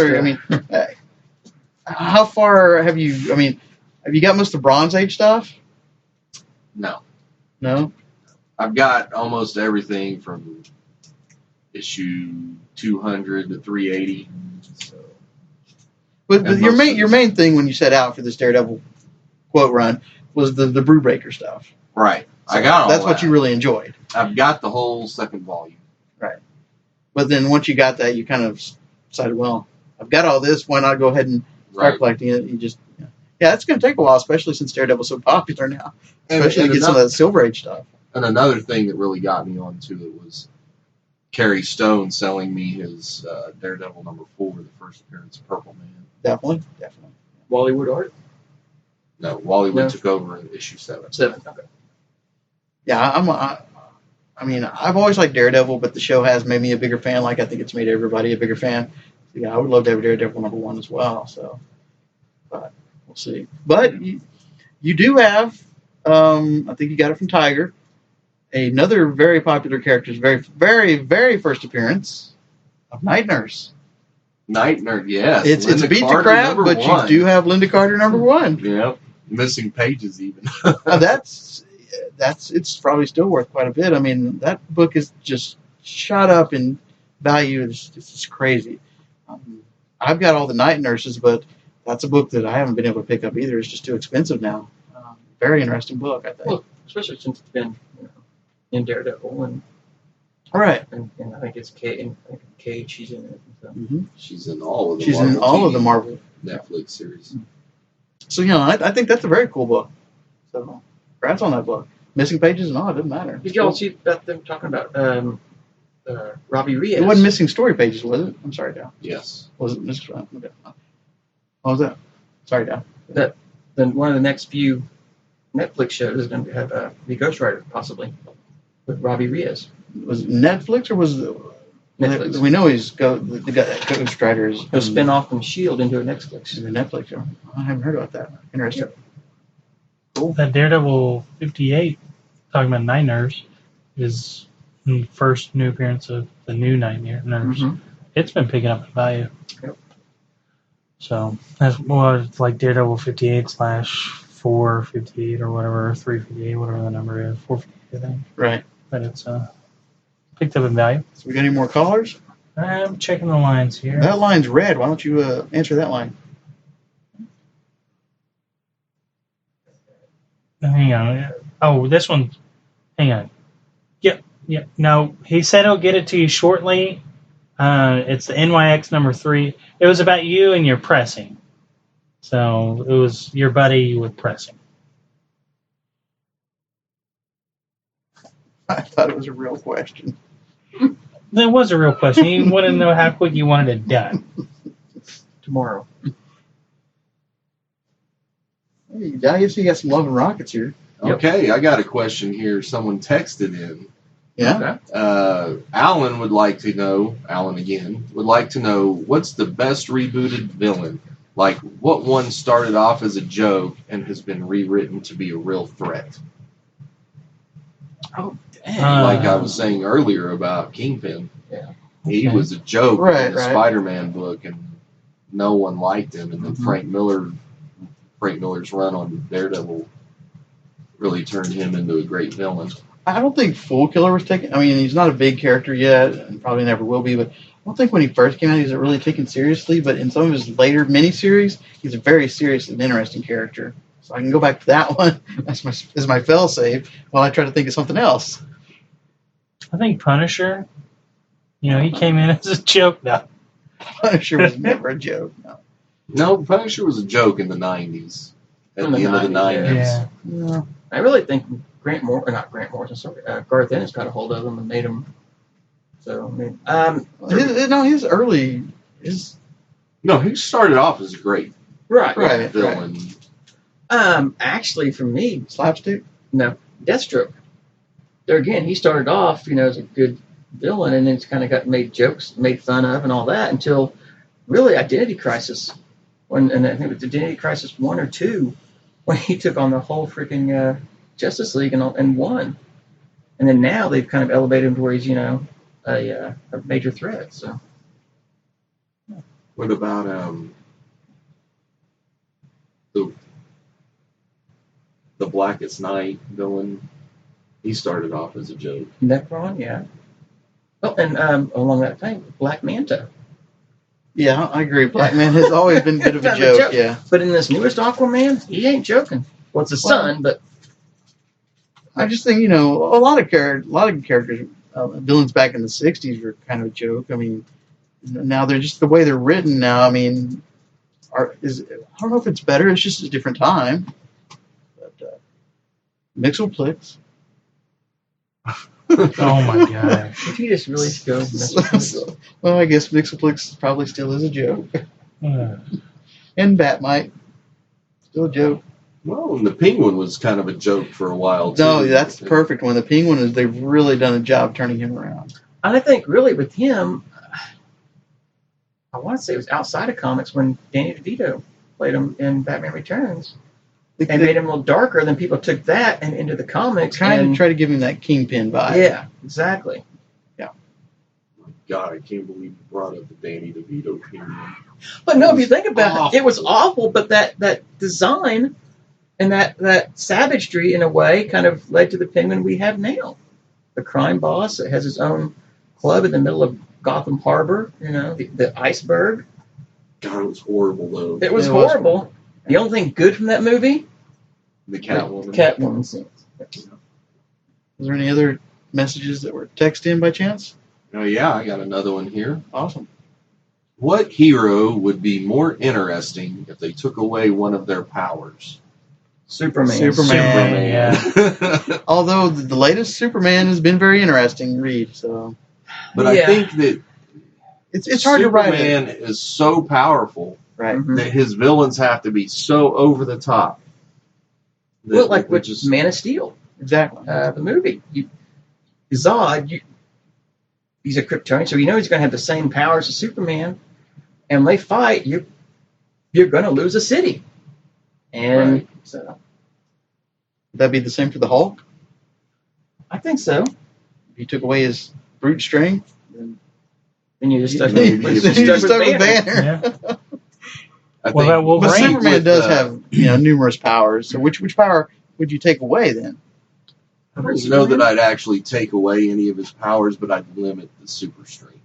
I mean, how far have you? I mean, have you got most of the Bronze Age stuff? No. No. I've got almost everything from issue 200 to 380. So. But your main thing when you set out for this Daredevil quote run was the Brewbreaker stuff. Right. So I got all that's that. what you really enjoyed. I've got the whole second volume. Right. But then once you got that, you kind of decided, well, I've got all this. Why not go ahead and start collecting it? You just, yeah, it's going to take a while, especially since Daredevil's so popular now. Especially to get some of that Silver Age stuff. And another thing that really got me onto it was Kerry Stone selling me his Daredevil #4, the first appearance of Purple Man. Definitely. Wally Wood art? No, Wally Wood took over in issue 7. 7, okay. Yeah, I mean, I've always liked Daredevil, but the show has made me a bigger fan. Like I think it's made everybody a bigger fan. So, yeah, I would love to have Daredevil #1 as well. So, but we'll see. But you do have, I think you got it from Tiger, another very popular character's very, very, very first appearance of Night Nurse. Night Nurse, yes. It's a beat to crap, but you do have Linda Carter #1. Yep. Missing pages even. It's probably still worth quite a bit. I mean, that book is just shot up in value. It's just crazy. I've got all the Night Nurses, but that's a book that I haven't been able to pick up either. It's just too expensive now. Very interesting book, I think. Well, especially since it's been in Daredevil and right. And I think it's Cage. She's in it. So. Mm-hmm. She's in all of the. She's Marvel in all TV of the Marvel Netflix series. So I think that's a very cool book. So, congrats on that book. Missing pages and all, it doesn't matter. Did y'all see about them talking about Robbie Reyes? It wasn't missing story pages, was it? I'm sorry, Dal. Yes. Was it missing? Okay. What was that? Sorry, Dal. Then one of the next few Netflix shows is going to have the Ghost Rider, possibly, with Robbie Reyes. Was it Netflix or was it Netflix? We know he's the Ghost Rider is a spin off from S.H.I.E.L.D. into a Netflix. Into Netflix show. I haven't heard about that. Interesting. Yep. Cool. That Daredevil 58, talking about Night Nurse, is the first new appearance of the new Night Nurse. Mm-hmm. It's been picking up in value. Yep. So that's it's like Daredevil 58/458 or whatever, 358, whatever the number is, 458, I think. Right. But it's picked up in value. So we got any more callers? I'm checking the lines here. That line's red. Why don't you answer that line? Hang on. Oh, this one. Hang on. Yep. No, he said he'll get it to you shortly. It's the NYX #3. It was about you and your pressing. So it was your buddy with pressing. I thought it was a real question. That was a real question. He wanted to know how quick you wanted it done. Tomorrow. Hey, I guess you got some love and rockets here. Okay, I got a question here. Someone texted in. Yeah. Alan would like to know. Alan again would like to know what's the best rebooted villain. Like what one started off as a joke and has been rewritten to be a real threat. Oh, dang. Like I was saying earlier about Kingpin. Yeah. He Okay. was a joke in the Right. Spider-Man book, and no one liked him. And then Mhm. Frank Miller's run on Daredevil really turned him into a great villain. I don't think Fool Killer was taken. I mean, he's not a big character yet, and probably never will be. But I don't think when he first came out, he was really taken seriously. But in some of his later miniseries, he's a very serious and interesting character. So I can go back to that one as my fail-safe while I try to think of something else. I think Punisher. He came in as a joke. No. Punisher was never a joke. No. No, Punisher was a joke in the 90s. At In the the end of the 90s, 90s. Yeah. No. I really think Garth Ennis got a hold of him and made him. So I mean, His early No, he started off as a great Right. villain. Actually, for me, slapstick. no, Deathstroke. There again, he started off, as a good villain, and then it's kind of got made fun of, and all that until really Identity Crisis. And I think it was Identity Crisis 1 or 2 when he took on the whole freaking Justice League and won. And then now they've kind of elevated him to where he's a major threat. So What about the Blackest Night villain? He started off as a joke. Necron, yeah. Oh, and along that thing, Black Manta. Yeah, I agree. Black Man has always been a bit of a Kind of a joke. joke. Yeah. But in this newest Aquaman, he ain't joking. Well, it's his son, but I just think a lot of characters, villains back in the '60s were kind of a joke. I mean, now they're just the way they're written now. I mean, I don't know if it's better. It's just a different time. But Mixelplix. Oh my gosh. if you just really go, Well, I guess Mixelplix probably still is a joke. And Batmite, still a joke. Well, and the Penguin was kind of a joke for a while too. No, that's the perfect one. The Penguin they've really done a job turning him around. and I think really with him, I want to say it was outside of comics when Danny DeVito played him in Batman Returns. They And made him a little darker. Then people took that and into the comics. kind and, of try to give him that Kingpin vibe. Yeah, exactly. God, I can't believe you brought up the Danny DeVito Penguin. But no, if you think about awful. it, it was awful. But that design and that savagery, in a way, kind of led to the Penguin we have now. The crime boss that has his own club in the middle of Gotham Harbor. The iceberg. God, it was horrible though. It was It was horrible. horrible. The only thing good from that movie, The Catwoman. Catwoman scenes. Is there any other messages that were texted in by chance? Oh yeah, I got another one here. Awesome. What hero would be more interesting if they took away one of their powers? Superman. Superman. Yeah. Although the latest Superman has been very interesting to read, so But Yeah. I think that it's hard to write it. Superman is so powerful Right. Mhm. that his villains have to be so over the top. that Well, like we with just Man of Steel, Exactly. the movie. Zod, he's a Kryptonian, so he's going to have the same powers as Superman. And when they fight, you're going to lose a city. And Right. so Would that be the same for the Hulk? I think so. If you took away his brute strength, then And you just stuck, you're with stuck with Banner. Banner. Yeah. I What think about Wolverine? But Superman with, does have numerous powers. So which power would you take away then? I don't know that I'd actually take away any of his powers, but I'd limit the super strength.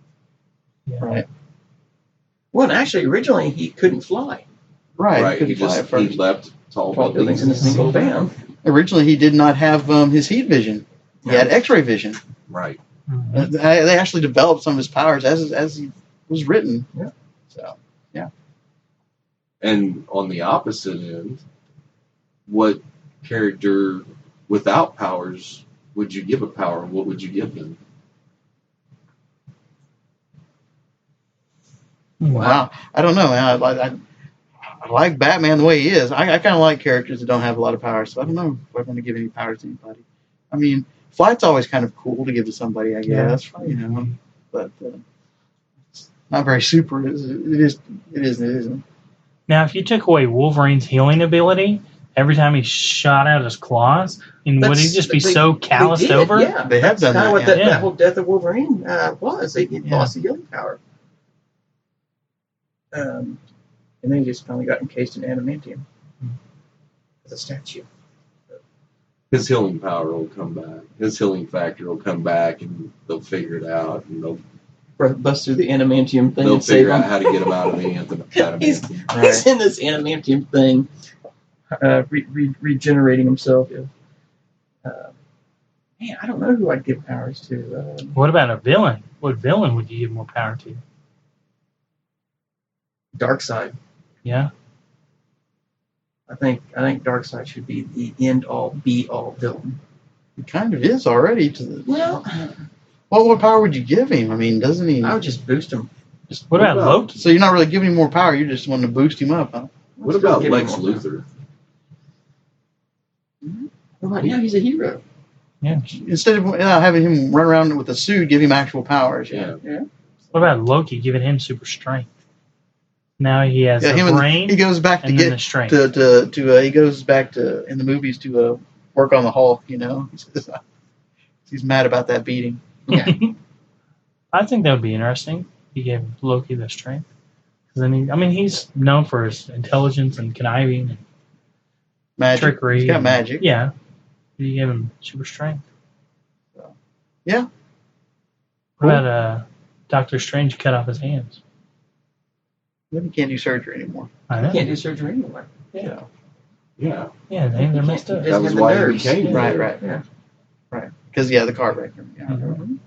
Yeah. Right. Well, and actually, originally, he couldn't fly. Right. He Couldn't fly at first. he leapt tall Tall buildings in a single bound. Originally, he did not have his heat vision. He had X-ray vision. Right. Mhm. They actually developed some of his powers as he was written. Yeah. So And on the opposite end, what character without powers would you give a power? And what would you give them? wow, I don't know, man. I like Batman the way he is. I kind of like characters that don't have a lot of power. So I don't know if I'm going to give any powers to anybody. I mean, flight's always kind of cool to give to somebody, I guess. But it's not very super. It isn't. Now, if you took away Wolverine's healing ability every time he shot out his claws, would he just be so calloused they did, over? Yeah, They have done kind of what that. yeah. that whole Death of Wolverine was. They lost the healing power. And then he just finally got encased in adamantium as a statue. His healing power will come back. His healing factor will come back, and they'll figure it out, and Bust through the adamantium thing they'll and save figure out him. how to get him out of the adamantium. He's in this adamantium thing, regenerating himself. Man, I don't know who I'd give powers to. What about a villain? What villain would you give more power to? Darkseid. Yeah. I think Darkseid should be the end all be all villain. He kind of is already. Well, What power would you give him? I mean, doesn't he? I would just boost him. What about Loki? So you're not really giving him more power. You just want to boost him up, huh? What about Give him Lex more Luthor? Well, right now he's a hero. Yeah. Instead of having him run around with a suit, give him actual powers. Yeah. What about Loki giving him super strength? Now he has the him brain he goes back to and then the get strength. he goes back to in the movies to work on the Hulk. He's mad about that beating. Yeah. I think that would be interesting. He gave Loki the strength. 'Cause then he's known for his intelligence and conniving and Magic. trickery. He's got magic. Yeah. You gave him super strength. So, yeah. What about Doctor Strange cut off his hands? Then he can't do surgery anymore. I You know. can't do surgery anymore. Yeah. Yeah, You they're can't- messed up. he That doesn't was have the why he nerves. became Yeah. Right. Yeah. Because, the car wrecked him. Yeah. Mhm.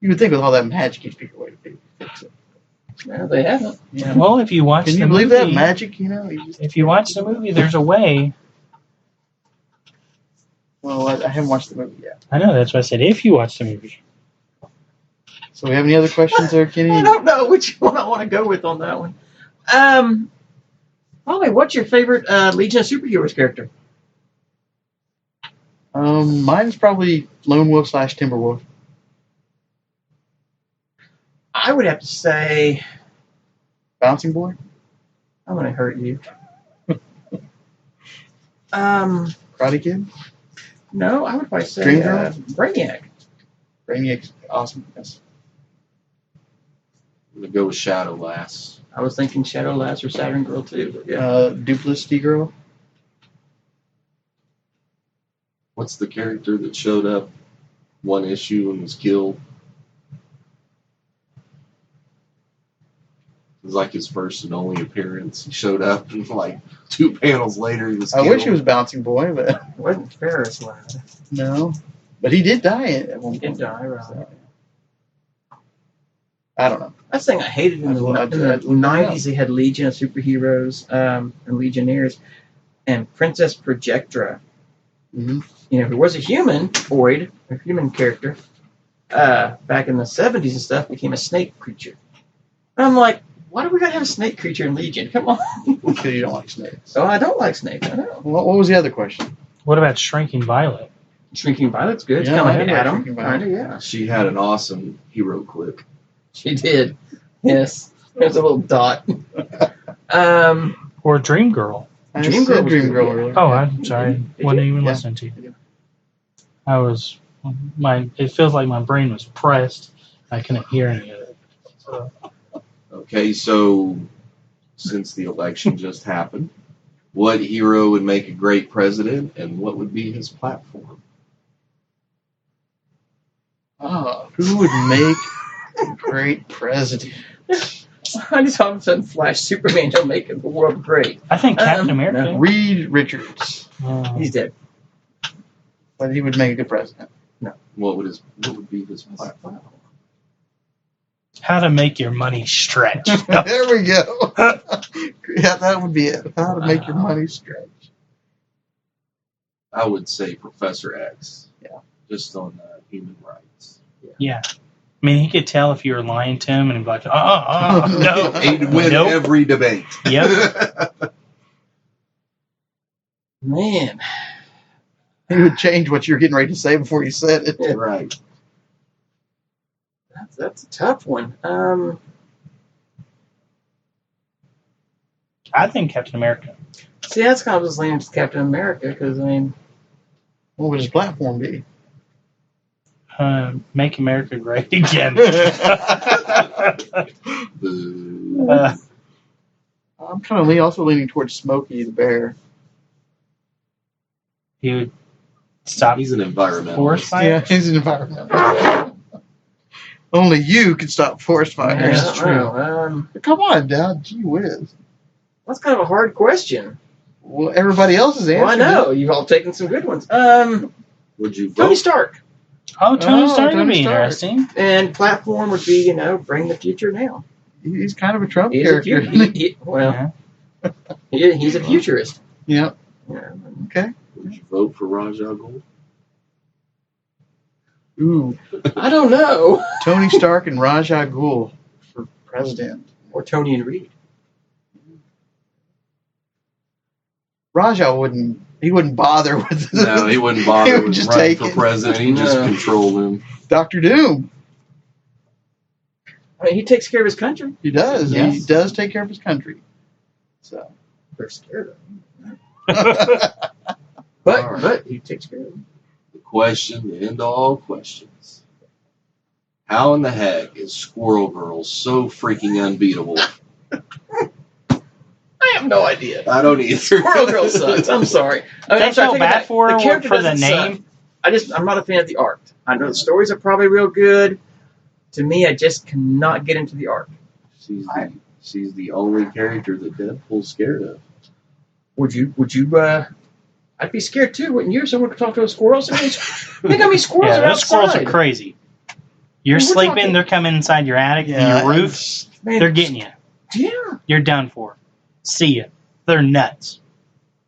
You would think with all that magic, he'd figure a way to fix it. Well, they haven't. Yeah. Well, if you watch Can the you believe movie, that magic? He just, if you watch the movie, there's a way. well, I haven't watched the movie yet. I know, that's why I said if you watch the movie. So, we have any other questions there, Kenny? I don't know which one I want to go with on that one. Probably, what's your favorite Legion of Superheroes character? Mine is probably Lone Wolf / Timberwolf. I would have to say, Bouncing Boy? I'm going to hurt you. Karate Kid? No, I would probably say Dream Girl? Brainiac. Brainiac's awesome. Yes. I'm gonna go with Shadow Lass. I was thinking Shadow Lass or Saturn Girl too. But yeah. Duplicity Girl? What's the character that showed up one issue and was killed? It was like his first and only appearance. He showed up and like 2 panels later he was I killed. wish he was Bouncing Boy, but It wasn't Ferris Lad. no. But he did die at one He point. did die, right. So, I don't know. That's the thing I hated in the I'd- 90s. They had Legion of Superheroes and Legionnaires and Princess Projectra. Mm-hmm. You know, who was a humanoid, a human character, back in the 70s and stuff, became a snake creature. And I'm like, why do we gotta have a snake creature in Legion? Come on. Because you don't like snakes. So I don't like snakes. I know. What was the other question? What about Shrinking Violet? Shrinking Violet's good. It's Yeah, kind of I like like Adam. Shrinking Violet. Kind of, yeah. She had an awesome hero click. She did. Yes. There's a little dot. Or Dream Girl? I Dream said Girl was Dream good, Girl yeah. earlier. Oh, Yeah. I'm sorry. Did you? Wasn't even Yeah. listening to you. Yeah. I was, it feels like my brain was pressed. I couldn't hear any of it. So, Okay, so since the election just happened, what hero would make a great president and what would be his platform? Who would make a great president? I just all of a sudden flash Superman don't make the world great. I think Captain America. no. Reed Richards. He's dead. But he would make a good president. What would be his platform? How to make your money stretch. There we go. Yeah, that would be it. How to make your money stretch. I would say Professor X. Yeah. Just on human rights. Yeah. I mean, he could tell if you were lying to him and he'd be like, no. He'd win Nope. every debate. Yep. Man. He would change what you're getting ready to say before you said it. Right. That's a tough one. I think Captain America. See, that's kind of just leaning to Captain America because, I mean, What would his platform be? Make America great again. Boo. I'm kind of also leaning towards Smokey the Bear. He would stop He's an environmentalist. forest Yeah, fires. he's an environmentalist. Only you can stop forest fires. I don't know. Come on, Dad. Gee whiz. That's kind of a hard question. Well, everybody else is answering. Well, I know. You've all taken some good ones. Would you Tony vote? Stark. Oh, Tony Stark would Tony be Stark. interesting. And platform would be, bring the future now. He's kind of a Trump He's a character. well, Yeah. he's a futurist. Yeah. Yeah. Okay. Would you vote for Raja Ghul? Ooh, I don't know. Tony Stark and Raja Ghul for president. Or Tony and Reed. Raja wouldn't. He wouldn't bother with. No, he wouldn't bother He would with just running take for it. president. He'd just No. control him. Doctor Doom. I mean, he takes care of his country. He does. He Yes. does take care of his country. So. They're scared of him. That's But All right. but he takes care of him. The question, the end of all questions. How in the heck is Squirrel Girl so freaking unbeatable have no idea. I don't either. Squirrel Girl sucks. I'm sorry. I mean, I I'm sorry, felt take it bad back. for The her character for the doesn't suck. name. I'm not a fan of the art. I know the stories are probably real good. To me, I just cannot get into the art. She's the only character that Deadpool's scared of. Would you? I'd be scared too, wouldn't you? Someone could talk to a squirrel. Think how many squirrels Yeah, are those squirrels are outside? crazy. You're We're sleeping, talking- they're coming inside your attic, Yeah, your roof, Man, they're getting you. yeah, You're done for. See ya. They're nuts.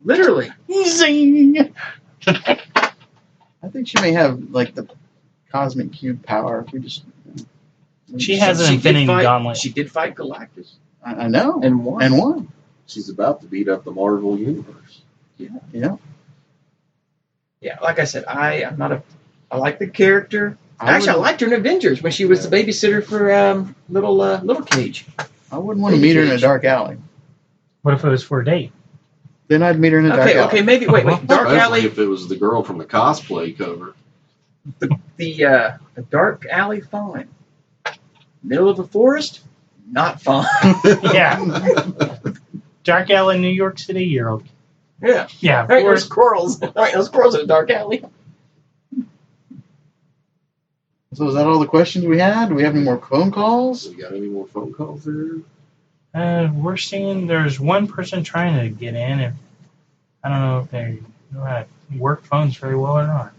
literally. Zing! I think she may have like the cosmic cube power. If we just, She has an She did infinity fight- gauntlet. She did fight Galactus I know, and won. and won. She's about to beat up the Marvel universe. Yeah, Yeah, like I said, I'm not a. I like the character. I Actually, I wouldn't- liked her in Avengers when she was the babysitter for little Cage. I wouldn't want to meet her in a dark alley. What if it was for a date? Then I'd meet her in a dark alley. Okay, maybe wait. Dark Especially Alley. if it was the girl from the cosplay cover. The dark alley, fine. Middle of the forest, not fine. Yeah. Dark Alley, New York City, you're okay. Yeah. Yeah, of There ain't no course. squirrels. There ain't no squirrels in a dark alley. So is that all the questions we had? Do we have any more phone calls? We got any more phone calls there? We're seeing there's one person trying to get in. If I don't know if they know how to work phones very well or not.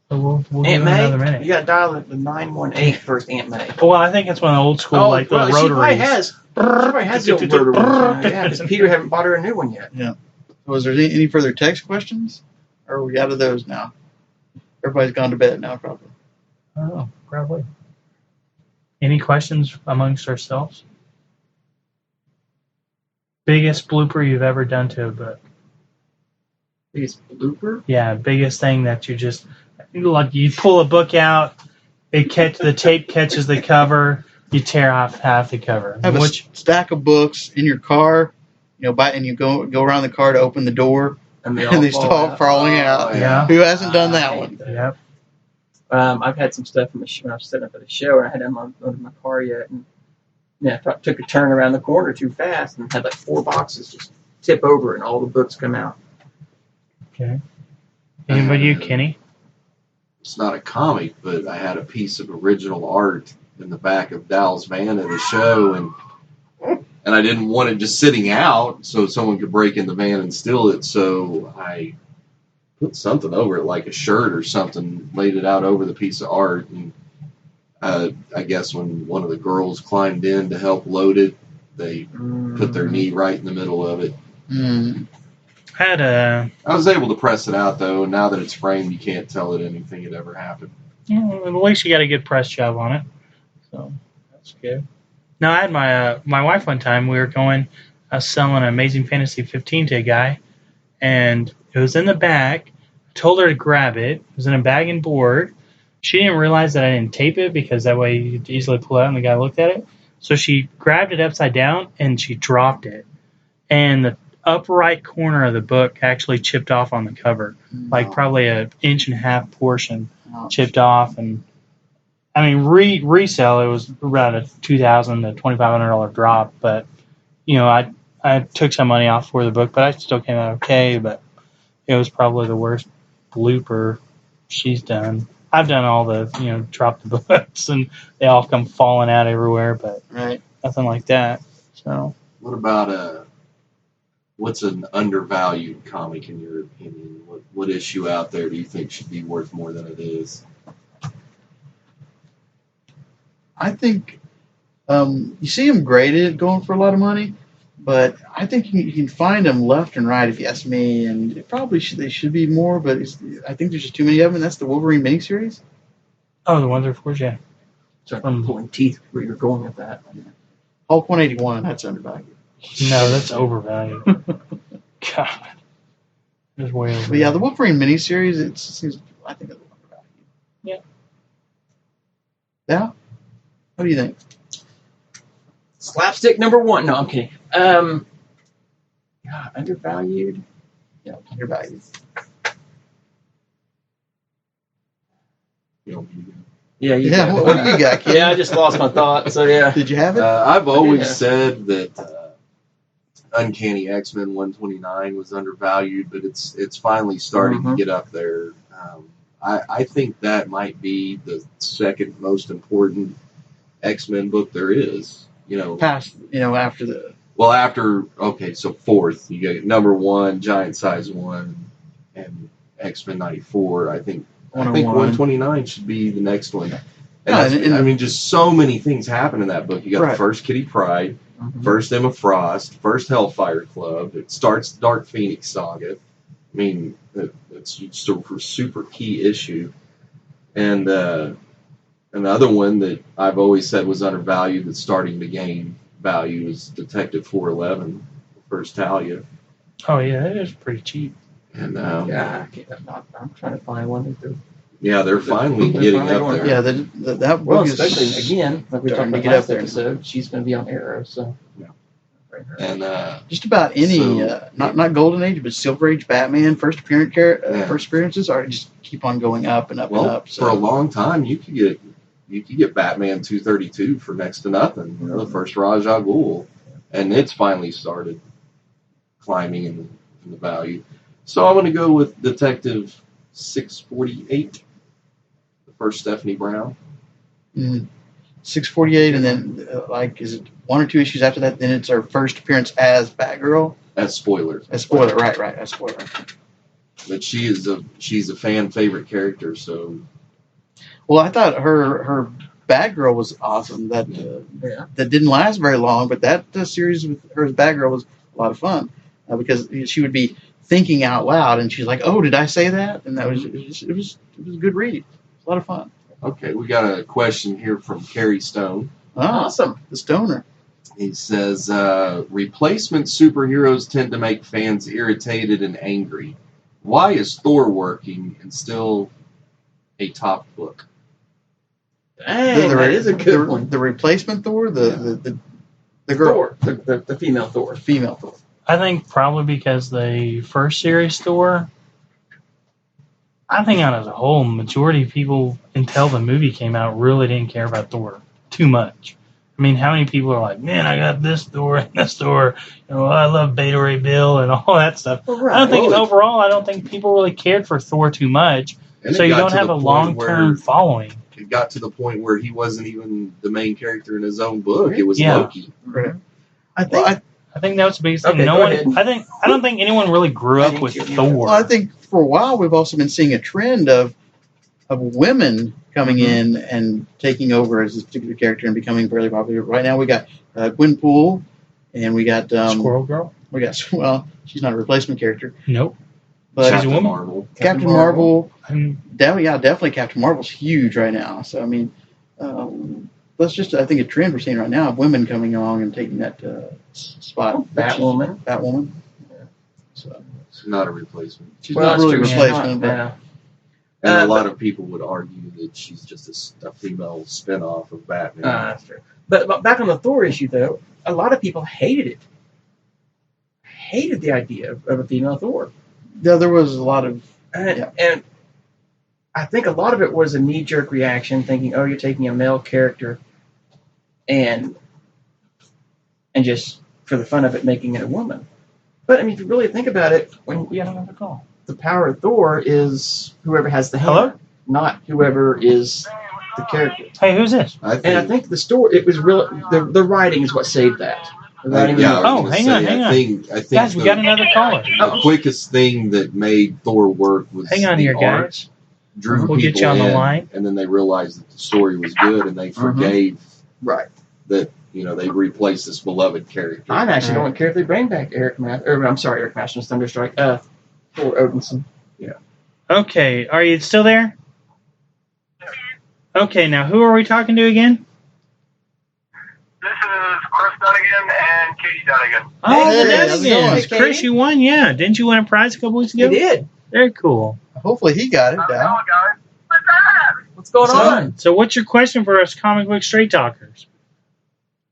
So we'll give Aunt them another May, minute. you got to dial the 918 first, Aunt May. Well, I think it's one of the old school, like the well, she probably rotaries. has. She probably has the old rotary. Yeah, because Peter haven't bought her a new one yet. Was there any further text questions? Or are we out of those now? Everybody's gone to bed now, probably. Oh, probably. Any questions amongst ourselves? Biggest blooper you've ever done to a book? Biggest blooper? Yeah, biggest thing that you just like you pull a book out, the tape catches the cover, you tear off half the cover. Have Which a stack of books in your car, and you go around the car to open the door, And and they start falling out. Yeah. Who hasn't done that one? Yep. I've had some stuff when I was setting up at a show, and I hadn't unloaded my car yet, and I took a turn around the corner too fast, and had like 4 boxes just tip over, and all the books come out. Okay. Anybody, you, Kenny? It's not a comic, but I had a piece of original art in the back of Dal's van at a show, and I didn't want it just sitting out so someone could break in the van and steal it. So I put something over it, like a shirt or something, laid it out over the piece of art. And I guess when one of the girls climbed in to help load it, they put their knee right in the middle of it. Mm. I was able to press it out, though, and now that it's framed, you can't tell it anything had ever happened. At least you got a good press job on it. So that's good. No, I had my wife one time. We were going selling Amazing Fantasy 15 to a guy, and it was in the bag. I told her to grab it. It was in a bag and board. She didn't realize that I didn't tape it because that way you could easily pull it out and the guy looked at it. So she grabbed it upside down and she dropped it. And the upper right corner of the book actually chipped off on the cover, like probably an 1.5 inch portion chipped off. And I mean, resale, it was around a $2,000 to $2,500 drop. But I took some money off for the book, but I still came out okay. But it was probably the worst blooper she's done. I've done all the drop the books and they all come falling out everywhere, but Right. nothing like that. So What about what's an undervalued comic in your opinion? What issue out there do you think should be worth more than it is? I think you see them graded going for a lot of money, but I think you can find them left and right if you ask me, and it probably they should be more, but I think there's just too many of them, and that's the Wolverine miniseries. the ones are for yeah. So I'm pulling teeth where you're going with that. Hulk 181, that's undervalued. No, that's overvalued. God. It's way overvalued. But yeah, the Wolverine miniseries, it seems, I think it's undervalued. Yeah. Yeah? What do you think? Slapstick number 1. No, I'm kidding. God, undervalued. Yeah, undervalued. Yeah, Yeah, what do you got, kid? Yeah, I just lost my thought. So yeah. Did you have it? I've always Yeah. said that Uncanny X-Men 129 was undervalued, but it's finally starting to get up there. I think that might be the second most important X-Men book there is. Past, after the. Well, so fourth, you get number 1, Giant Size 1, and X-Men 94. I think 129 should be the next one. And just so many things happen in that book. You got the first Kitty Pryde, first Emma Frost, first Hellfire Club. It starts the Dark Phoenix saga. I mean, it's just a super key issue. And another one that I've always said was undervalued that's starting to gain value is Detective 411, first Talia. Oh, yeah, that is pretty cheap. And I'm trying to find one. Yeah, they're finally getting up there. Yeah, that book is especially again, like we talked about last episode, she's going to be on Arrow, so. Yeah. And just about any, not Golden Age, but Silver Age Batman first appearances are just keep on going up and up and up. So. For a long time, you could get Batman 232 for next to nothing. The first Ra's al Ghul, and it's finally started climbing in the value. So I'm going to go with Detective 648, the first Stephanie Brown. 648, and then is it 1 or 2 issues after that? Then it's her first appearance as Batgirl. As spoiler. As spoiler, right. As spoiler. But she's a fan favorite character, so. Well, I thought her Batgirl was awesome. That didn't last very long, but that series with her as Batgirl was a lot of fun because she would be thinking out loud, and she's like, "Oh, did I say that?" And it was a good read. It was a lot of fun. Okay, we got a question here from Kerry Stone. Awesome, the Stoner. He says, replacement superheroes tend to make fans irritated and angry. Why is Thor working and still a top book? Dang, that is a good one. The replacement Thor, the girl, Thor, the female Thor. Female Thor. I think probably because the first series Thor, I think on as a whole, majority of people until the movie came out really didn't care about Thor too much. I mean, how many people are like, man, I got this Thor and this Thor, I love Beta Ray Bill and all that stuff. Right. I don't think people really cared for Thor too much, so you don't have a long-term following. It got to the point where he wasn't even the main character in his own book. It was Loki. Right. I think that was the biggest thing. Okay, I don't think anyone really grew up with Thor. Well, I think for a while we've also been seeing a trend of women coming in and taking over as this particular character and becoming fairly popular. Right now we got Gwenpool, and we got Squirrel Girl. We got she's not a replacement character. Nope. But she's a woman. Marvel. Captain Marvel. Definitely Captain Marvel's huge right now. So I mean, that's just I think a trend we're seeing right now of women coming along and taking that spot. Batwoman. Yeah. So It's not a replacement. she's not really a replacement, but. Yeah. And a lot of people would argue that she's just a female spinoff of Batman. That's true. But back on the Thor issue, though, a lot of people hated it. Hated the idea of a female Thor. Yeah, there was a lot of. And I think a lot of it was a knee-jerk reaction, thinking, "Oh, you're taking a male character, and just for the fun of it, making it a woman." But I mean, if you really think about it, when We got another call. the power of Thor is whoever has the hammer, not whoever is the character. Hey, who's this? I think the story, it was real. The writing is what saved that. The writing. hang on. I think Guys, we got another caller. The quickest thing that made Thor work was Hang on the here, art. guys. Drew We'll get people you on the in, line. and then they realized that the story was good, and they forgave Right. that they replaced this beloved character. I actually don't care if they bring back Eric Master's Thunderstrike. Thor Odinson. Okay, are you still there? Okay, now who are we talking to again? This is Chris Dunnigan and Katie Dunnigan. Oh, Hey, the how's it going? Dunnigans. Chris, you won, yeah. Didn't you win a prize a couple weeks ago? He did. Very cool. Hopefully he got it How's it down. going, guys? What's up? What's going on? So what's your question for us comic book straight talkers?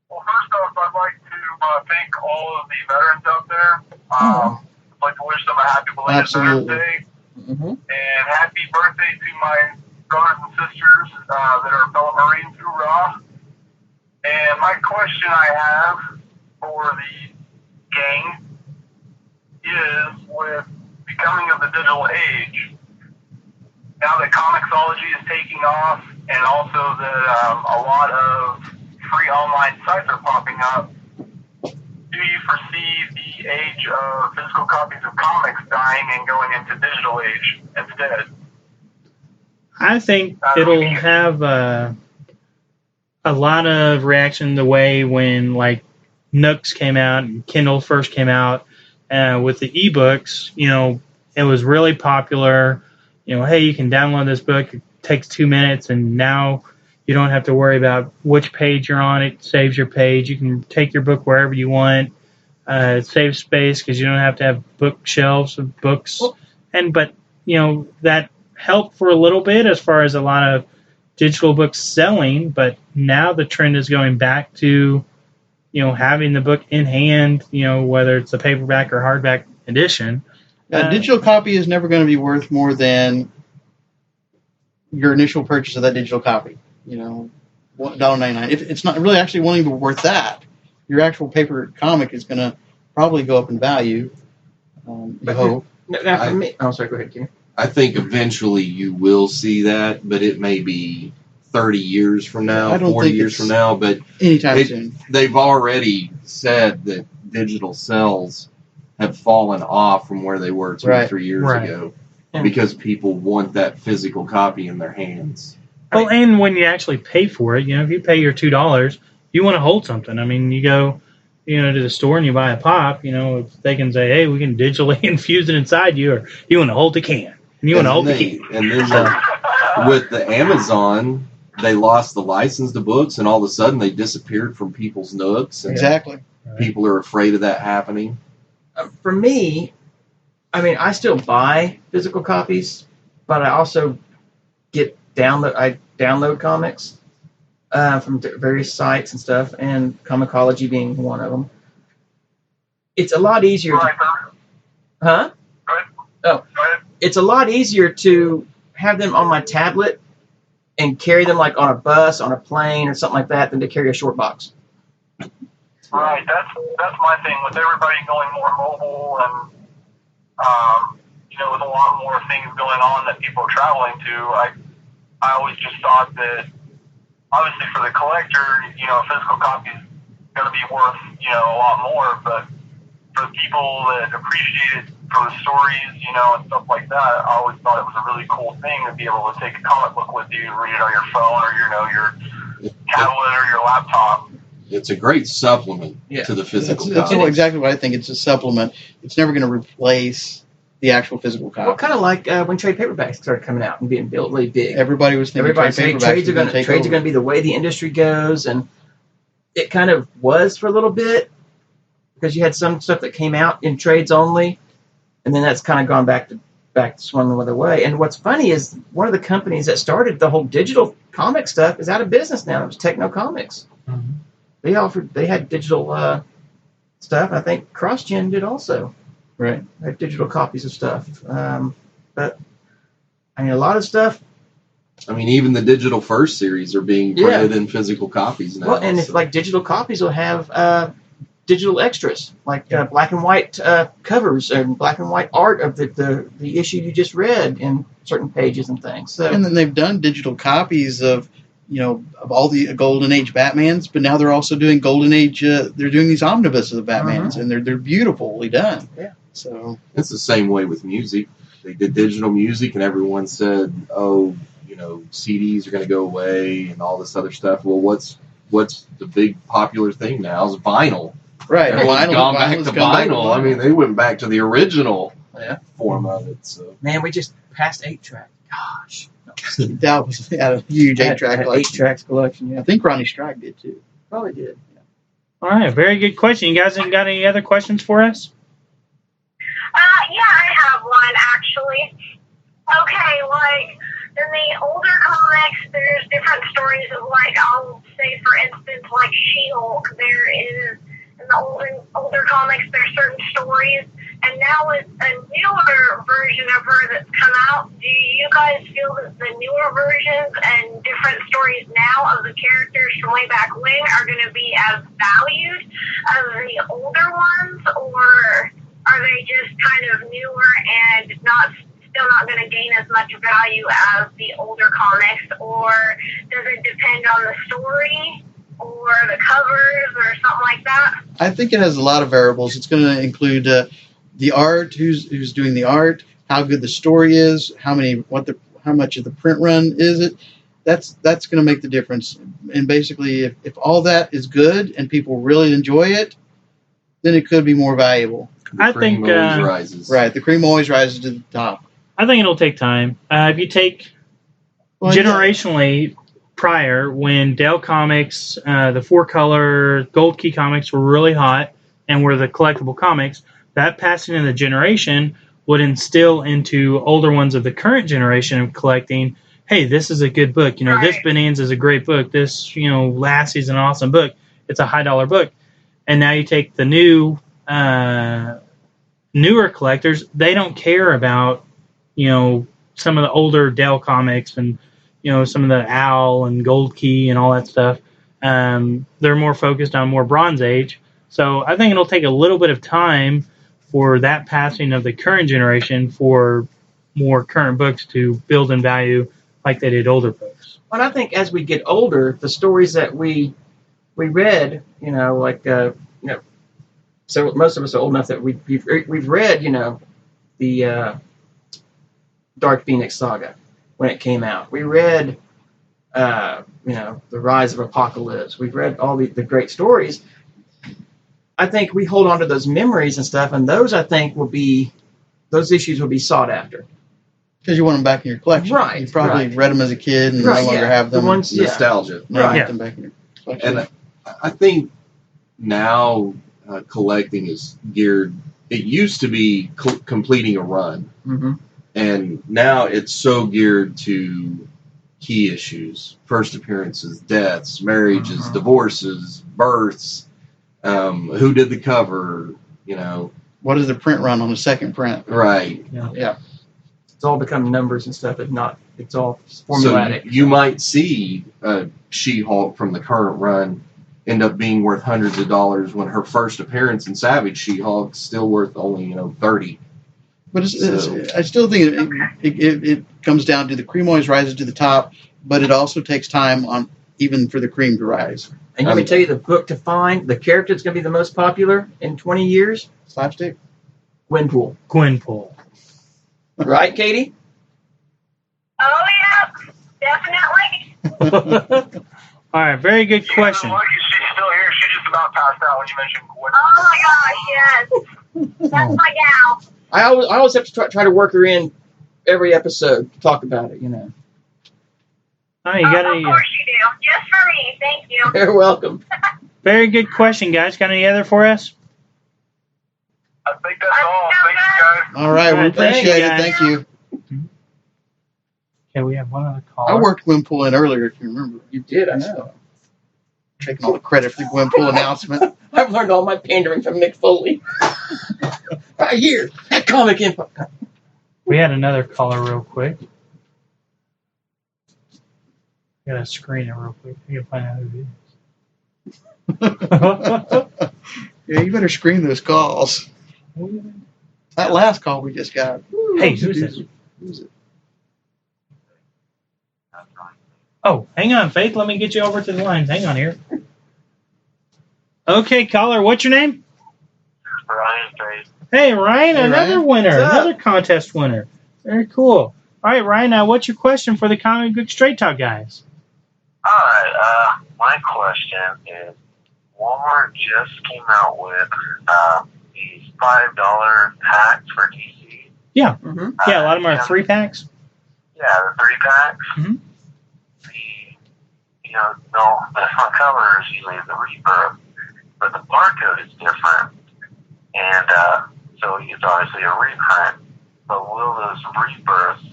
Well, first off, I'd like to thank all of the veterans out there. I'd like to wish them a happy belated Absolutely. Veterans Day. Mm-hmm. And happy birthday to my brothers and sisters that are fellow Marines hoorah. And my question I have for the gain is with becoming of the digital age. Now that Comixology is taking off, and also that a lot of free online sites are popping up, do you foresee the age of physical copies of comics dying and going into digital age instead? I think it'll have a lot of reaction the way when like Nooks came out and Kindle first came out with the ebooks. You know, it was really popular. You know, hey, you can download this book. It takes 2 minutes, and now you don't have to worry about which page you're on. It saves your page. You can take your book wherever you want. It saves space because you don't have to have bookshelves of books. But you know that helped for a little bit as far as a lot of digital books selling. But now the trend is going back to, you know, having the book in hand. You know, whether it's a paperback or hardback edition. A digital copy is never going to be worth more than your initial purchase of that digital copy. You know, $1.99. If it's not really actually won't even worth that, your actual paper comic is going to probably go up in value. You hope. Now, for me, oh, sorry, go ahead, Kenny. I think eventually you will see that, but it may be 30 years from now, I don't 40 think years it's from now. But anytime soon. They've already said that digital sales have fallen off from where they were 2 or 3 years ago because people want that physical copy in their hands. Well, and when you actually pay for it, you know, if you pay your $2, you want to hold something. I mean, you go, you know, to the store and you buy a pop, you know, if they can say, hey, we can digitally infuse it inside you, or you want to hold the can. And you want to hold the can. And then with the Amazon, they lost the license to books, and all of a sudden they disappeared from people's nooks. And Exactly. people are afraid of that happening. For me, I mean, I still buy physical copies, but I also download comics from various sites and stuff, and Comixology being one of them. It's a lot easier. Huh? Oh, it's a lot easier to have them on my tablet and carry them like on a bus, on a plane, or something like that, than to carry a short box. Right, that's my thing with everybody going more mobile and you know, with a lot more things going on that people are traveling to. I always just thought that obviously for the collector, you know, a physical copy is going to be worth, you know, a lot more, but for the people that appreciate it for the stories, you know, and stuff like that, I always thought it was a really cool thing to be able to take a comic book with you and read it on your phone or, you know, your tablet or your laptop. It's a great supplement to the physical That's copy. exactly what I think. It's a supplement. It's never going to replace the actual physical copy. Well, kind of like when trade paperbacks started coming out and being built really big. Everybody was thinking Everybody's saying trades are going to be the way the industry goes, and it kind of was for a little bit because you had some stuff that came out in trades only, and then that's kind of gone back to swung the other way. And what's funny is one of the companies that started the whole digital comic stuff is out of business now. It was Techno Comics. Mm-hmm. They had digital stuff. I think CrossGen did also. Right. They had digital copies of stuff. But I mean, a lot of stuff. I mean, even the Digital First series are being printed in physical copies now. Well, and if like digital copies will have digital extras, like black and white covers and black and white art of the issue you just read in certain pages and things. So, and then they've done digital copies of, you know, of all the Golden Age Batmans, but now they're also doing Golden Age. They're doing these omnibuses of Batmans, and they're beautifully done. Yeah. So it's the same way with music. They did digital music, and everyone said, "Oh, you know, CDs are going to go away and all this other stuff." Well, what's the big popular thing now is vinyl. Right. Everyone's gone back to vinyl. I mean, they went back to the original form of it. So man, we just passed 8-track. Gosh. That was a huge 8-track collection. 8-tracks collection, yeah. I think Ronnie Strike did too. Probably did. Yeah. All right, very good question. You guys got any other questions for us? Yeah, I have one actually. Okay, like in the older comics, there's different stories of like, I'll say for instance, like She-Hulk. There is in the older comics, there's certain stories, and now with a newer version of her that's come out, do you guys feel that the newer versions and different stories now of the characters from way back when are going to be as valued as the older ones, or just kind of newer and still not going to gain as much value as the older comics, or does it depend on the story or the covers or something like that? I think it has a lot of variables. It's going to include the art, who's doing the art, how good the story is, how much of the print run is it. That's going to make the difference. And basically, if all that is good and people really enjoy it, then it could be more valuable. I Cream think always rises. Right, the cream always rises to the top. I think it'll take time. If you take Well, generationally prior, when Dell Comics, the 4-color Gold Key comics were really hot and were the collectible comics, that passing in the generation would instill into older ones of the current generation of collecting, hey, this is a good book. You know, this Right. Bonanza is a great book. This, Lassie's an awesome book. It's a high-dollar book. And now you take the newer collectors, they don't care about, some of the older Dell comics and, some of the Owl and Gold Key and all that stuff. They're more focused on more Bronze Age. So I think it'll take a little bit of time for that passing of the current generation for more current books to build in value like they did older books. But I think as we get older, the stories that we read, so most of us are old enough that we've read, the Dark Phoenix saga when it came out. We read, The Rise of Apocalypse. We've read all the great stories. I think we hold on to those memories and stuff, and those, I think, those issues will be sought after. Because you want them back in your collection. Right, You probably right. read them as a kid and Right, no longer yeah. have them. The ones- yeah. Nostalgia. Now you Right. get them back in your collection. And I think now collecting is geared. It used to be completing a run, Mm-hmm. and now it's so geared to key issues: first appearances, deaths, marriages, Mhm. divorces, births. Who did the cover? What is the print run on the second print? Right. It's all become numbers and stuff. It's all So formulatic. you might see She-Hulk from the current run end up being worth hundreds of dollars when her first appearance in Savage She-Hulk's still worth only $30. But So- I still think it comes down to the cream always rises to the top, but it also takes time on even for the cream to rise. And let me tell you, the book to find, the character that's going to be the most popular in 20 years, Slapstick? Gwenpool. Gwenpool. Right, Katie? Oh, yeah, definitely. All right, very good question. Lucky she's still here. She just about passed out when you mentioned Gwen. Oh, my gosh, yes. That's my gal. I always have to try to work her in every episode to talk about it, Oh, you got Of any course you do. Just for me. Thank you. You're welcome. very good question, guys. Got any other for us? I think that's all. Thank you, guys. All right, we All right, thank appreciate you, it. guys. Thank you. Okay, we have one other I caller. worked Gwenpool in earlier, if you remember. You did, I know. Taking all the credit for the Gwenpool announcement. I've learned all my pandering from Mick Foley. Right here, at Comic Info. We had another caller real quick. I gotta screen it real quick. I gotta find out who it is. Yeah, you better screen those calls. That last call we just got. Hey, who's this? Who's it? Oh, hang on, Faith. Let me get you over to the lines. Hang on here. Okay, caller, what's your name? Ryan Faith. Hey, Ryan, Hey, another Ryan. winner, What's up? another contest winner. Very cool. All right, Ryan, now what's your question for the Comic Book Straight Talk guys? All right. My question is, Walmart just came out with these $5 packs for DC. Mm-hmm. Yeah, a lot of them are 3-packs. Yeah, the 3-packs. Mhm. The front cover is usually the Rebirth, but the barcode is different, and so it's obviously a reprint. But will those Rebirths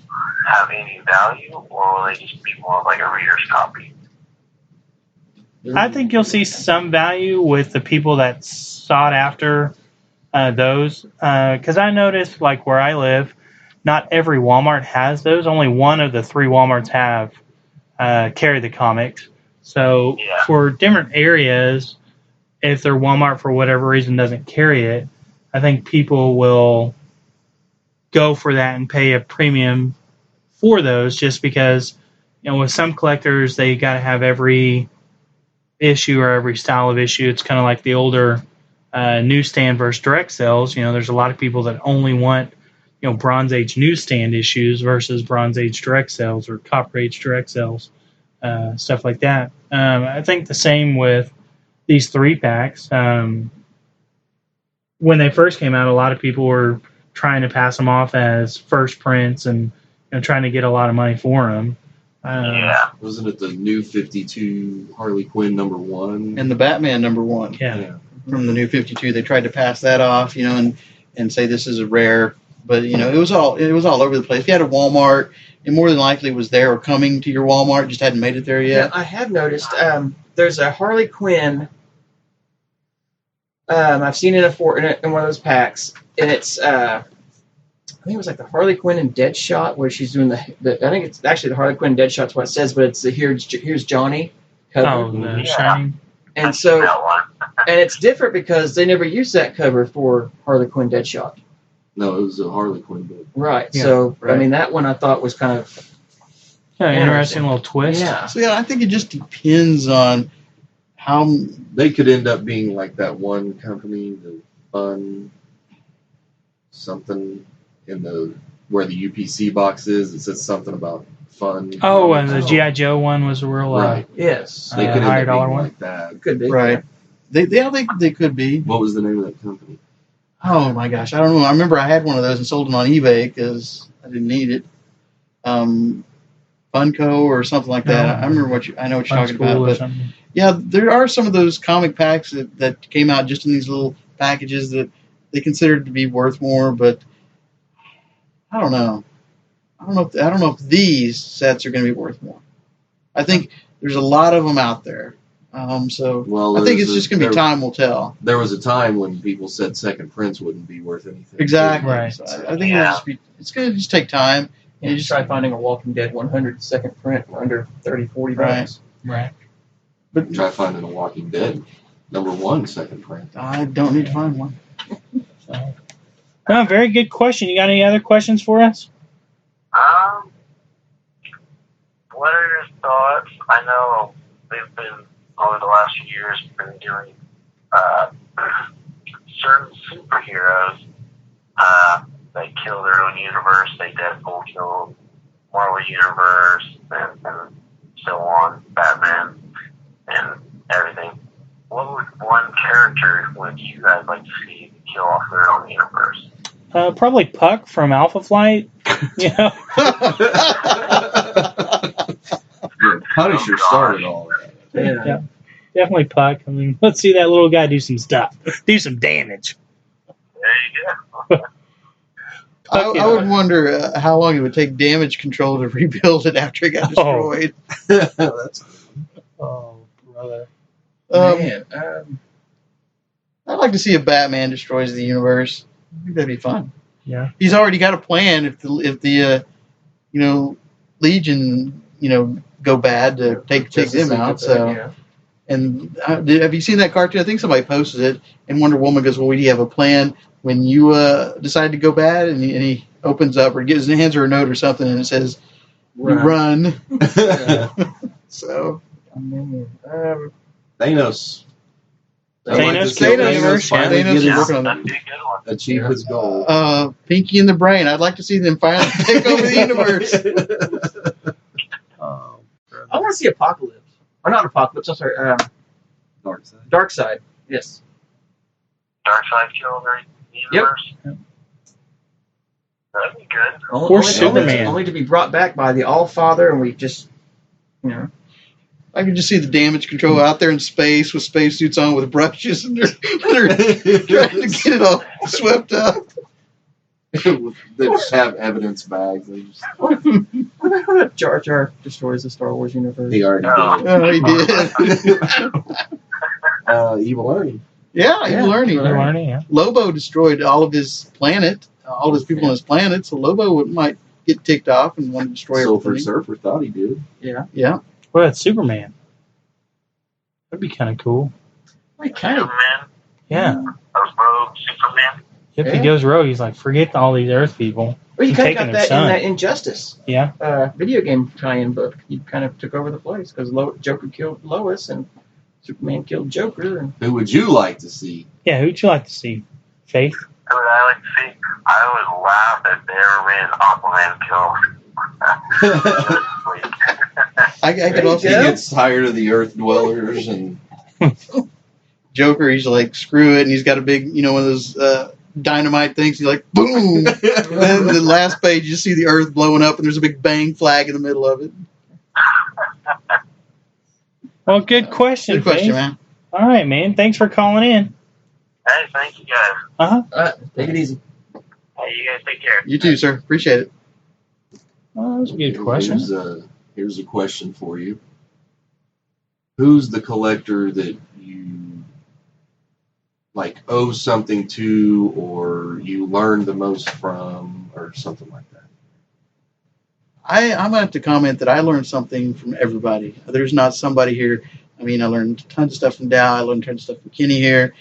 have any value, or will they just be more of like a reader's copy? I think you'll see some value with the people that sought after those. Because I noticed, like where I live, not every Walmart has those. Only one of the 3 Walmarts have carry the comics. So Yeah. for different areas, if their Walmart for whatever reason doesn't carry it, I think people will go for that and pay a premium for those just because, with some collectors, they got to have every issue or every style of issue. It's kind of like the older newsstand versus direct sales. There's a lot of people that only want, Bronze Age newsstand issues versus Bronze Age direct sales or Copper Age direct sales, stuff like that. I think the same with these 3-packs. When they first came out, a lot of people were trying to pass them off as first prints and trying to get a lot of money for them. Wasn't it the New 52 Harley Quinn #1? And the Batman #1. Yeah. From the New 52, they tried to pass that off, and say this is a rare, but it was all over the place. If you had a Walmart, it more than likely was there or coming to your Walmart, just hadn't made it there yet. Yeah, I have noticed there's a Harley Quinn. I've seen it in one of those packs, and it's I think it was like the Harley Quinn and Deadshot, where she's doing the I think it's actually the Harley Quinn Deadshot's what it says, but it's the here's Johnny cover. Oh, the Shining. And so, That one. and it's different because they never used that cover for Harley Quinn Deadshot. No, it was a Harley Quinn book. Right. Yeah, So, I right. mean, that one I thought was kind of Interesting little twist. Yeah. So I think it just depends on how. They could end up being like that one company, the Fun something in the where the UPC box is. It says something about fun. Oh, and the G.I. Joe one was a real Right. yes. They could end higher up dollar being one. like that. It could be. Right. They could be. What was the name of that company? Oh my gosh, I don't know. I remember I had one of those and sold them on eBay because I didn't need it. Funko or something like that. No. I remember I know what you're talking School about. or But something. yeah, there are some of those comic packs that came out just in these little packages that they considered to be worth more, but I don't know. I don't know if these sets are going to be worth more. I think there's a lot of them out there. So Well, I think it's there's just going to be there- time will tell. There was a time when people said second prints wouldn't be worth anything. Exactly. Right. So I think it's going to just take time. Yeah, You just try finding a Walking Dead 100 second print for under $30-40. Right. Right. But Try finding a Walking Dead #1 second print. I don't need to find one. So. No, very good question. You got any other questions for us? What are your thoughts? I know they've been, over the last few years, been doing certain superheroes. They kill their own universe. They Deadpool killed Marvel Universe and so on, Batman and everything. What would one character would you guys like to see kill off their own universe? Probably Puck from Alpha Flight. Yeah, Punisher started all that. Yeah. Definitely Puck. I mean, let's see that little guy do some stuff, do some damage. There you go. I would wonder how long it would take Damage Control to rebuild it after it got destroyed. That's Oh, brother. Man, I'd like to see if Batman destroys the universe. I think that'd be fun. Yeah. He's already got a plan if the Legion go bad to take Justice them League out. did that, So yeah. and have you seen that cartoon? I think somebody posted it, and Wonder Woman goes, "Well, do you have a plan when you decide to go bad?" And he opens up or gives hands her a note or something, and it says, "You run." So Thanos. Thanos killed the Thanos universe, finally yeah. Thanos get is working his, on That'd be a good one. achieve his goal. Pinky in the Brain. I'd like to see them finally take over the universe. Oh, I want to see Apocalypse. Or not Apocalypse, I'm sorry. Darkseid. Darkseid. Yes. Darkseid kill their universe. Yep. That'd be good. Or Superman. Only to be brought back by the All-Father, and we just, I can just see the Damage Control out there in space with spacesuits on with brushes, and they're trying to get it all swept up. They just have evidence bags. They just, Jar Jar destroys the Star Wars universe. he already Oh, he did. did. Evil Ernie. Yeah, Yeah, he's learning. You're learning, yeah. Lobo destroyed all of his planet, all of his people on his planet, so Lobo might get ticked off and want to destroy Silver everything. Surfer thought he did. Yeah. Well, that's Superman. That'd be kind of cool. Like, kind of. Superman. Yeah. Those rogue Superman. If Yeah. he goes rogue, he's like, forget all these Earth people. Well, you He's kind of taking got their that son. in that Injustice Yeah. video game tie-in book. He kind of took over the place because Joker killed Lois and Superman killed Joker. And Who would you like to see? Yeah, who'd you like to see? Faith? Who would I like to see? I always laugh at Barry when Aquaman kills. I There could you also He go. gets tired of the Earth dwellers and Joker. He's like, screw it, and he's got a big, one of those dynamite things. He's like, boom, and then the last page you see the Earth blowing up, and there's a big bang flag in the middle of it. Well, good question, Good question, Faith. man. All right, man. Thanks for calling in. Hey, thank you guys. Take it easy. Hey, you guys take care. You too, sir. Appreciate it. Well, that was a good question. Here's a question for you. Who's the collector that you owe something to, or you learned the most from, or something like that? I'm gonna have to comment that I learned something from everybody. There's not somebody here. I mean, I learned tons of stuff from Dow. I learned tons of stuff from Kenny here.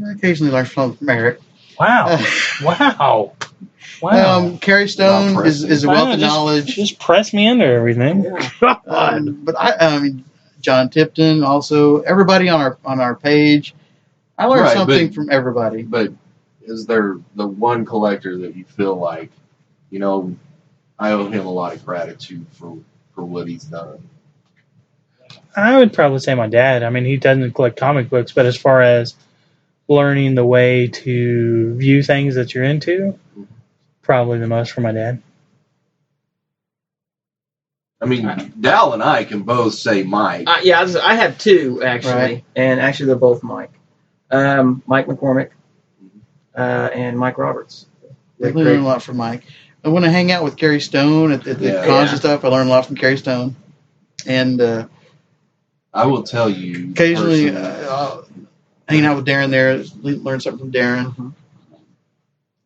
I occasionally learn something from Eric. Wow. Wow. Wow. Carrie Stone Not is a Wow, wealth of knowledge. Just press me under everything. Yeah. God. But I mean, John Tipton, also everybody on our page. I learned Right, something but- from everybody. But is there the one collector that you feel like, I owe him a lot of gratitude for what he's done? I would probably say my dad. I mean, he doesn't collect comic books, but as far as learning the way to view things that you're into, probably the most from my dad. I mean, Dal and I can both say Mike. I have two actually, Right. and actually they're both Mike. Mike McCormick and Mike Roberts. They're Definitely learned a great. lot from Mike. And when I hang out with Carrie Stone at the Yeah. cons Yeah. and stuff, I learn a lot from Carrie Stone. And I will tell you. occasionally, personally, hanging out with Darren there, learn something from Darren.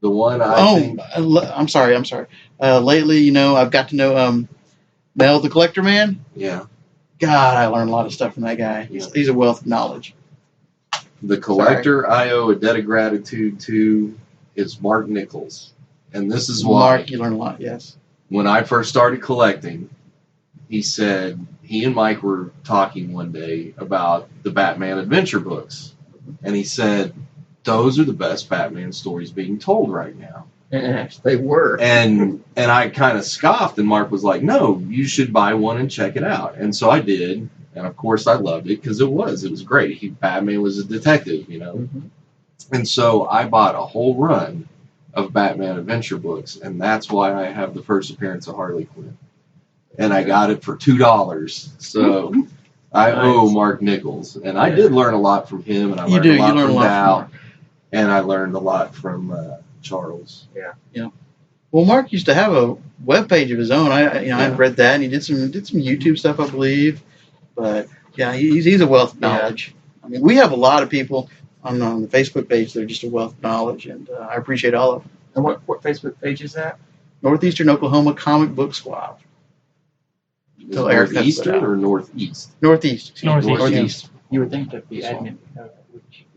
the one I think. I'm sorry. Lately, I've got to know Mel, the Collector Man. Yeah. God, I learned a lot of stuff from that guy. He's a wealth of knowledge. The collector I owe a debt of gratitude to is Mark Nichols. And this is why. Mark, you learn a lot, yes. When I first started collecting, he said he and Mike were talking one day about the Batman adventure books. And he said, those are the best Batman stories being told right now. And actually, they were. And I kind of scoffed, and Mark was like, no, you should buy one and check it out. And so I did. And of course I loved it because it was great. Batman was a detective, Mhm. And so I bought a whole run of Batman adventure books, and that's why I have the first appearance of Harley Quinn. And I got it for $2. So I owe Mark Nichols. And I did learn a lot from him, and I learned a lot from Dow, and I learned a lot from Charles. Well, Mark used to have a web page of his own. I've read that, and he did some YouTube stuff, I believe. But yeah, he's a wealth of knowledge. I mean, we have a lot of people on the Facebook page that are just a wealth of knowledge, and I appreciate all of them. And what Facebook page is that? Northeastern Oklahoma Comic Book Squad. So Eric, that's Northeastern what or Northeast? Northeast. excuse me, Northeast. Northeast. You would think that the admin.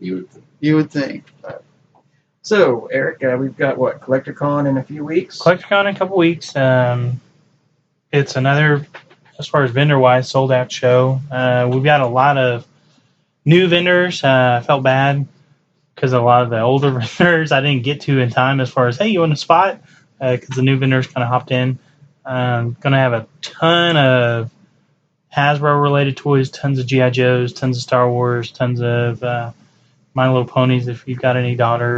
You would You would think. So, Eric, we've got CollectorCon in a few weeks. CollectorCon in a couple weeks. It's another, as far as vendor-wise, sold-out show. We've got a lot of new vendors. I felt bad because a lot of the older vendors I didn't get to in time as far as, hey, you want a spot? Because the new vendors kind of hopped in. Going to have a ton of Hasbro-related toys, tons of G.I. Joes, tons of Star Wars, tons of My Little Ponies if you've got any daughters.